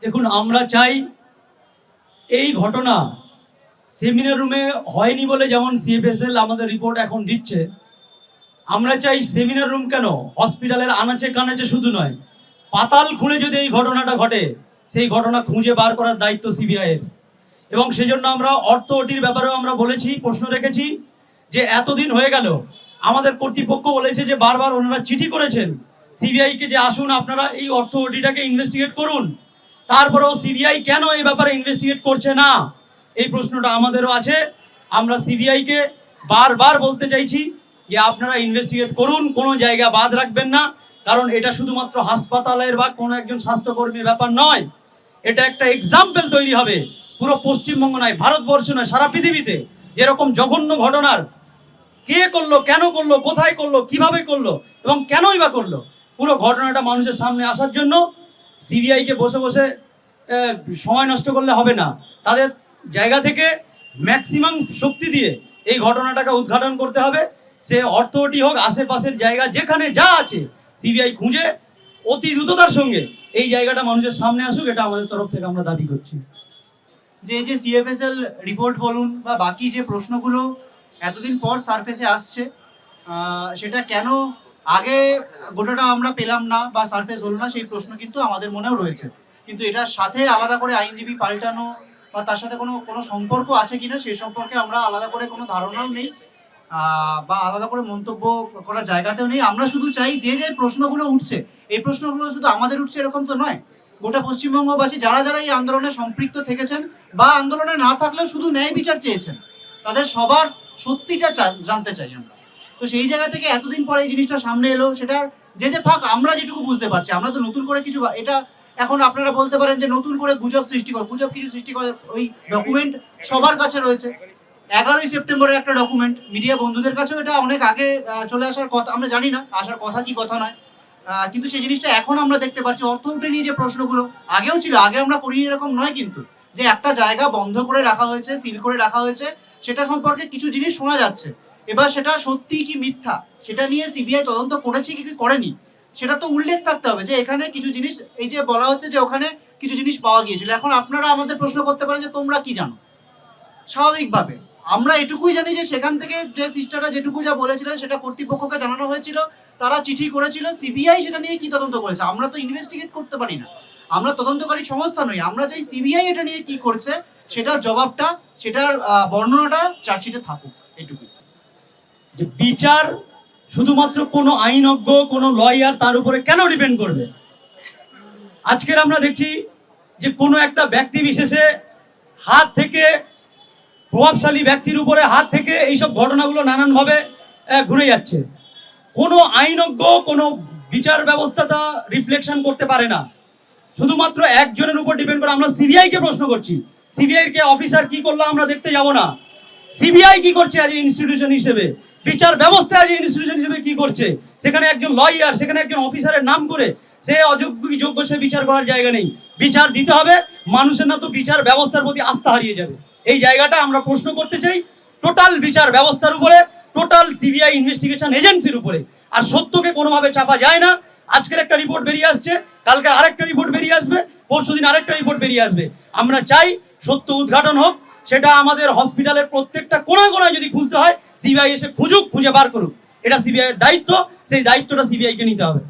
দেখুন, আমরা চাই এই ঘটনা সেমিনার রুমে হয়নি বলে যেমন সিএফএসএল আমাদের রিপোর্ট এখন দিচ্ছে, আমরা চাই সেমিনার রুম কেন, হসপিটালের আনাচে কানাচে শুধু নয়, পাতাল খুঁড়ে যদি এই ঘটনাটা ঘটে, সেই ঘটনা খুঁজে বার করার দায়িত্ব সিবিআই এর। এবং সেজন্য আমরা অর্থ ওটির ব্যাপারেও আমরা বলেছি, প্রশ্ন রেখেছি যে এতদিন হয়ে গেল, আমাদের কর্তৃপক্ষ বলেছে যে বারবার ওনারা চিঠি করেছেন সিবিআই কে যে আসুন আপনারা এই অর্থ ওটিটাকে ইনভেস্টিগেট করুন, তারপরেও সিবিআই কেন এই ব্যাপারে ইনভেস্টিগেট করছে না, এই প্রশ্নটা আমাদেরও আছে। আমরা সিবিআই কে বারবার বলতে চাইছি যে আপনারা ইনভেস্টিগেট করুন, কোনো জায়গা বাদ রাখবেন না, কারণ এটা শুধুমাত্র হাসপাতালের বা কোনো একজন স্বাস্থ্যকর্মীর ব্যাপার নয়, এটা একটা এক্সাম্পল তৈরি হবে পুরো পশ্চিমবঙ্গ নয়, ভারতবর্ষ নয়, সারা পৃথিবীতে যেরকম জঘন্য ঘটনার কে করলো, কেন করলো, কোথায় করলো, কিভাবে করলো এবং কেনই বা করলো, পুরো ঘটনাটা মানুষের সামনে আসার জন্য সিবিআই কে বসে বসে সময় নষ্ট করলে হবে না, তাদের জায়গা থেকে ম্যাক্সিমাম শক্তি দিয়ে এই ঘটনাটাকে উদ্ঘাটন করতে হবে। সে অর্থটি হোক, আশেপাশের জায়গা যেখানে যা আছে সিবিআই খুঁজে অতি দ্রুততার সঙ্গে এই জায়গাটা মানুষের সামনে আসুক, এটা আমাদের তরফ থেকে আমরা দাবি করছি। যে সিএফএসএল রিপোর্ট বলুন বা বাকি যে প্রশ্নগুলো এতদিন পর সারফেসে আসছে, সেটা কেন আগে গোটাটা আমরা পেলাম না বা সারফেস হলো না, সেই প্রশ্ন কিন্তু আমাদের মনেও রয়েছে। কিন্তু এটার সাথে আলাদা করে আইনজীবী পাল্টানো বা তার সাথে কোনো সম্পর্ক আছে কিনা সেই সম্পর্কে আমরা আলাদা করে কোনো ধারণাও নেই বা আলাদা করে মন্তব্য করার জায়গাতেও নেই। আমরা শুধু চাই যে প্রশ্নগুলো উঠছে, এই প্রশ্নগুলো শুধু আমাদের উঠছে এরকম তো নয়, গোটা পশ্চিমবঙ্গবাসী যারা যারা এই আন্দোলনে সম্পৃক্ত থেকেছেন বা আন্দোলনে না থাকলেও শুধু ন্যায় বিচার চেয়েছেন, তাদের সবার সত্যিটা জানতে চাই আমরা। তো সেই জায়গা থেকে এতদিন পরে এই জিনিসটা সামনে এলো, সেটার যে ফাঁক আমরা যেটুকু বুঝতে পারছি, আমরা তো নতুন করে কিছু এটা এখন আপনারা বলতে পারেন যে নতুন করে গুজব কিছু সৃষ্টি করে, ওই ডকুমেন্ট সবার কাছে রয়েছে। 11ই সেপ্টেম্বরের একটা ডকুমেন্ট মিডিয়া বন্ধুদের কাছেও এটা অনেক আগে চলে আসার কথা, আমরা জানি না আসার কথা কি কথা নয়, কিন্তু সেই জিনিসটা এখন আমরা দেখতে পাচ্ছি। অর্থ উঠে নিয়ে যে প্রশ্নগুলো আগেও ছিল, আগে আমরা করিনি এরকম নয়, কিন্তু যে একটা জায়গা বন্ধ করে রাখা হয়েছে, সিল করে রাখা হয়েছে, সেটা সম্পর্কে কিছু জিনিস শোনা যাচ্ছে। এবার সেটা সত্যি কি মিথ্যা সেটা নিয়ে সিবিআই তদন্ত করেছে কি করেনি সেটা তো উল্লেখ থাকতে হবে, যে এখানে কিছু জিনিস, এই যে বলা হচ্ছে যে ওখানে কিছু জিনিস পাওয়া গিয়েছিল। এখন আপনারা আমাদের প্রশ্ন করতে পারেন যে তোমরা কি জানো। স্বাভাবিকভাবে আমরা এটুকুই জানি যে সেখান থেকে যে সিস্টাররা যেটুকু যা বলেছিলেন সেটা কর্তৃপক্ষকে জানানো হয়েছিল, তারা চিঠি করেছিল, সিবিআই সেটা নিয়ে কি তদন্ত করেছে আমরা তো ইনভেস্টিগেট করতে পারি না, আমরা তদন্তকারী সংস্থা নই। আমরা চাই সিবিআই এটা নিয়ে কি করছে সেটার জবাবটা, সেটার বর্ণনাটা চার্জশিটে থাকুক, এটুকুই। যে বিচার শুধুমাত্র কোনো আইনজ্ঞ, কোনো লয়ার তার উপরে কেন ডিপেন্ড করবে? আজকের আমরা দেখছি যে কোনো একটা ব্যক্তি বিশেষে হাত থেকে, প্রভাবশালী ব্যক্তির উপরে হাত থেকে এইসব ঘটনাগুলো নানানভাবে ঘুরে যাচ্ছে। কোনো আইনজ্ঞ, কোনো বিচার ব্যবস্থা তা রিফ্লেকশন করতে পারে না, শুধুমাত্র একজনের উপর ডিপেন্ড করে। আমরা সিবিআই কে প্রশ্ন করছি, সিবিআই কে অফিসার কি করলো আমরা দেখতে যাব না, সিবিআই কি করছে আজ ইনস্টিটিউশন হিসেবে, বিচার ব্যবস্থা আজ ইনস্টিটিউশন হিসেবে কি করছে, সেখানে একজন লয়ার, সেখানে একজন অফিসারের নাম করে সে অযোগ্য কি যোগ্য সে বিচার করার জায়গা নেই। বিচার দিতে হবে, মানুষের না তো বিচার ব্যবস্থার প্রতি আস্থা হারিয়ে যাবে। এই জায়গাটা আমরা প্রশ্ন করতে চাই টোটাল বিচার ব্যবস্থার উপরে, টোটাল সিবিআই ইনভেস্টিগেশন এজেন্সির উপরে। আর সত্যকে কোনোভাবে চাপা যায় না। আজকের একটা রিপোর্ট বেরিয়ে আসছে, কালকে আরেকটা রিপোর্ট বেরিয়ে আসবে, পরশুদিন আরেকটা রিপোর্ট বেরিয়ে আসবে। আমরা চাই সত্য উদ্ঘাটন হোক, সেটা আমাদের হসপিটালের প্রত্যেকটা কোনায় কোনায় যদি খুঁজতে হয় সিবিআই এসে খুঁজুক, খুঁজে বার করুক, এটা সিবিআই এর দায়িত্ব, সেই দায়িত্বটা সিবিআই কে নিতে হবে।